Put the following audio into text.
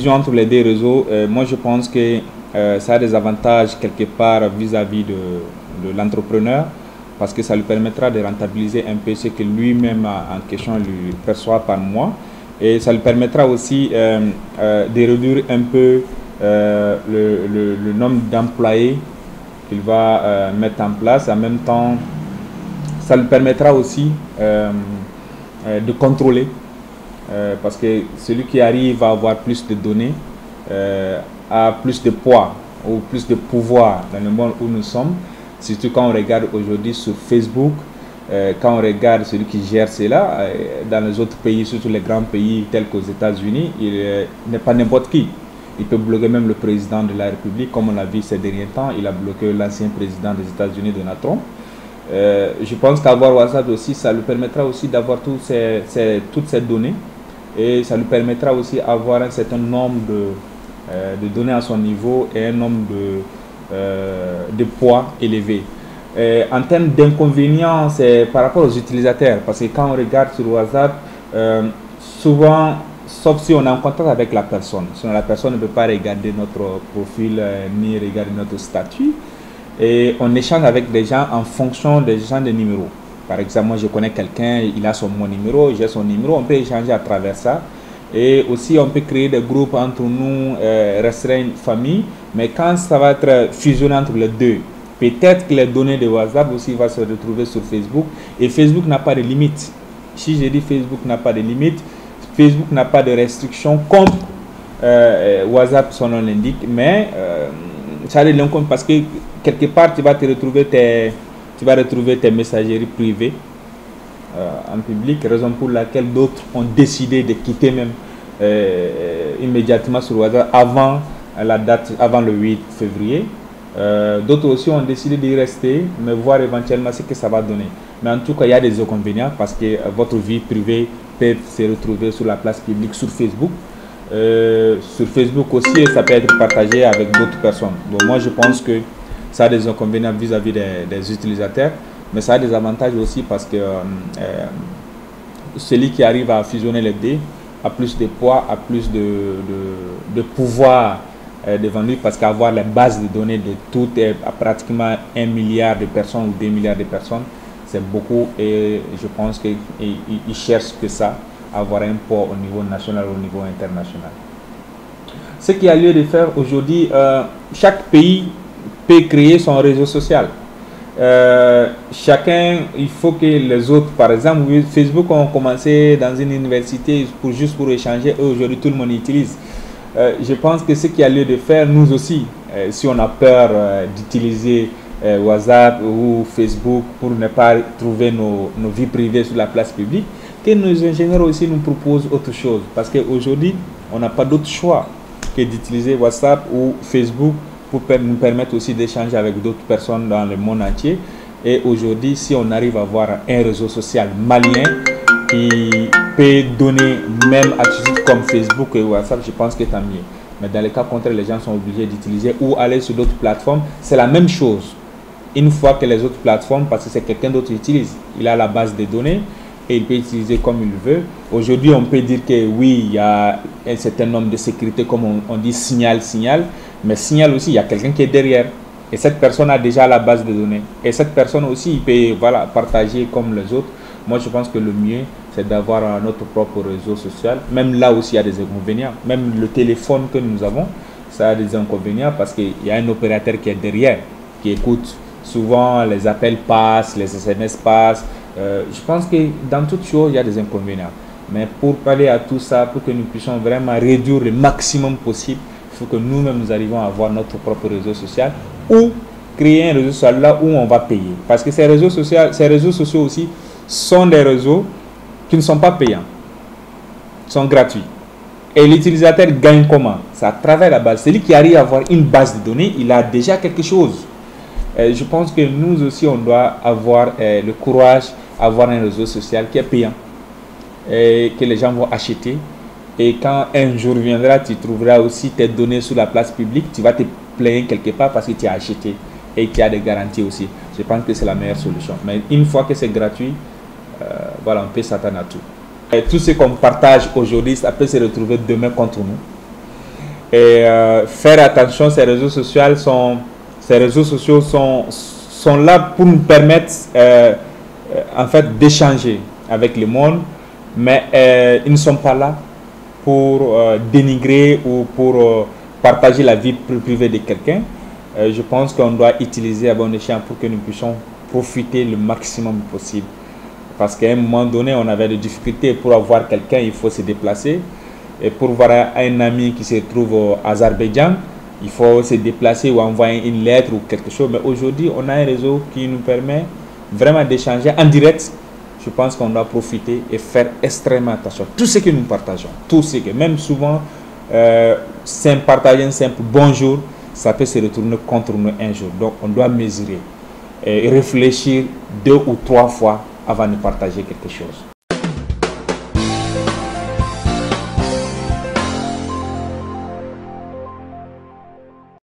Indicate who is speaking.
Speaker 1: fusion entre les deux réseaux, moi je pense que ça a des avantages quelque part vis-à-vis de l'entrepreneur, parce que ça lui permettra de rentabiliser un peu ce que lui-même en question lui perçoit par mois, et ça lui permettra aussi de réduire un peu le nombre d'employés qu'il va mettre en place. En même temps, ça lui permettra aussi de contrôler, parce que celui qui arrive à avoir plus de données a plus de poids ou plus de pouvoir dans le monde où nous sommes. Surtout quand on regarde aujourd'hui sur Facebook, quand on regarde celui qui gère cela, dans les autres pays, surtout les grands pays tels qu'aux États-Unis, il n'est pas n'importe qui. Il peut bloquer même le président de la République, comme on l'a vu ces derniers temps. Il a bloqué l'ancien président des États-Unis, Donald Trump. Je pense qu'avoir WhatsApp aussi, ça lui permettra aussi d'avoir toutes ces données, et ça lui permettra aussi d'avoir un certain nombre de données à son niveau et un nombre de poids élevé. En termes d'inconvénients, c'est par rapport aux utilisateurs, parce que quand on regarde sur WhatsApp, souvent, sauf si on est en contact avec la personne, sinon la personne ne peut pas regarder notre profil ni regarder notre statut, et on échange avec des gens en fonction des gens de numéros. Par exemple, moi je connais quelqu'un, il a mon numéro, j'ai son numéro, on peut échanger à travers ça. Et aussi on peut créer des groupes entre nous, restreindre une famille, mais quand ça va être fusionné entre les deux, peut-être que les données de WhatsApp aussi vont se retrouver sur Facebook, et Facebook n'a pas de limite. Si je dis Facebook n'a pas de limite, Facebook n'a pas de restrictions comme WhatsApp son nom l'indique, mais ça a des liens parce que quelque part tu vas retrouver tes messageries privées en public, raison pour laquelle d'autres ont décidé de quitter même immédiatement sur WhatsApp avant la date, avant le 8 février. D'autres aussi ont décidé d'y rester, mais voir éventuellement ce que ça va donner. Mais en tout cas, il y a des inconvénients parce que votre vie privée peut se retrouver sur la place publique sur Facebook. Sur Facebook aussi, ça peut être partagé avec d'autres personnes. Donc moi, je pense que ça a des inconvénients vis-à-vis des utilisateurs, mais ça a des avantages aussi parce que celui qui arrive à fusionner les deux a plus de poids, a plus de pouvoir devant lui, parce qu'avoir les bases de données de toutes, pratiquement 1 milliard de personnes ou 2 milliards de personnes, c'est beaucoup, et je pense qu'ils cherchent que ça, avoir un poids au niveau national, au niveau international. Ce qu'il y a lieu de faire aujourd'hui, chaque pays peut créer son réseau social. Chacun, il faut que les autres, par exemple, Facebook ont commencé dans une université juste pour échanger, et aujourd'hui tout le monde utilise. Je pense que ce qu'il y a lieu de faire, nous aussi, si on a peur d'utiliser WhatsApp ou Facebook pour ne pas trouver nos vies privées sur la place publique, que nos ingénieurs aussi nous proposent autre chose. Parce qu'aujourd'hui, on n'a pas d'autre choix que d'utiliser WhatsApp ou Facebook pour nous permettre aussi d'échanger avec d'autres personnes dans le monde entier. Et aujourd'hui, si on arrive à avoir un réseau social malien qui peut donner même à titre comme Facebook et WhatsApp, je pense que tant mieux. Mais dans les cas contraires, les gens sont obligés d'utiliser ou aller sur d'autres plateformes. C'est la même chose. Une fois que les autres plateformes, parce que c'est quelqu'un d'autre qui utilise, il a la base de données et il peut utiliser comme il veut. Aujourd'hui, on peut dire que oui, il y a un certain nombre de sécurité, comme on dit signal, mais signal aussi, il y a quelqu'un qui est derrière. Et cette personne a déjà la base de données. Et cette personne aussi, il peut partager comme les autres. Moi, je pense que le mieux, c'est d'avoir notre propre réseau social. Même là aussi, il y a des inconvénients. Même le téléphone que nous avons, ça a des inconvénients parce qu'il y a un opérateur qui est derrière, qui écoute. Souvent, les appels passent, les SMS passent. Je pense que dans toute chose, il y a des inconvénients. Mais pour parler à tout ça, pour que nous puissions vraiment réduire le maximum possible, il faut que nous-mêmes nous arrivions à avoir notre propre réseau social ou créer un réseau social là où on va payer. Parce que ces réseaux sociaux aussi sont des réseaux qui ne sont pas payants, sont gratuits. Et l'utilisateur gagne comment? C'est à travers la base. Celui qui arrive à avoir une base de données, il a déjà quelque chose. Je pense que nous aussi, on doit avoir le courage d'avoir un réseau social qui est payant et que les gens vont acheter. Et quand un jour viendra, tu trouveras aussi tes données sur la place publique, tu vas te plaindre quelque part parce que tu as acheté et qu'il y a des garanties aussi. Je pense que c'est la meilleure solution. Mais une fois que c'est gratuit, voilà, on peut s'attendre à tout. Et tout ce qu'on partage aujourd'hui, ça peut se retrouver demain contre nous. Et faire attention, ces réseaux sociaux sont là pour nous permettre en fait d'échanger avec le monde, mais ils ne sont pas là pour dénigrer ou pour partager la vie privée de quelqu'un. Je pense qu'on doit utiliser à bon escient pour que nous puissions profiter le maximum possible. Parce qu'à un moment donné, on avait des difficultés pour avoir quelqu'un, il faut se déplacer. Et pour voir un ami qui se trouve au Azerbaïdjan, il faut se déplacer ou envoyer une lettre ou quelque chose. Mais aujourd'hui, on a un réseau qui nous permet vraiment d'échanger en direct. Je pense qu'on doit profiter et faire extrêmement attention. Tout ce que nous partageons, tout ce que, même souvent, partager un simple bonjour, ça peut se retourner contre nous un jour. Donc, on doit mesurer et réfléchir 2 ou 3 fois avant de partager quelque chose.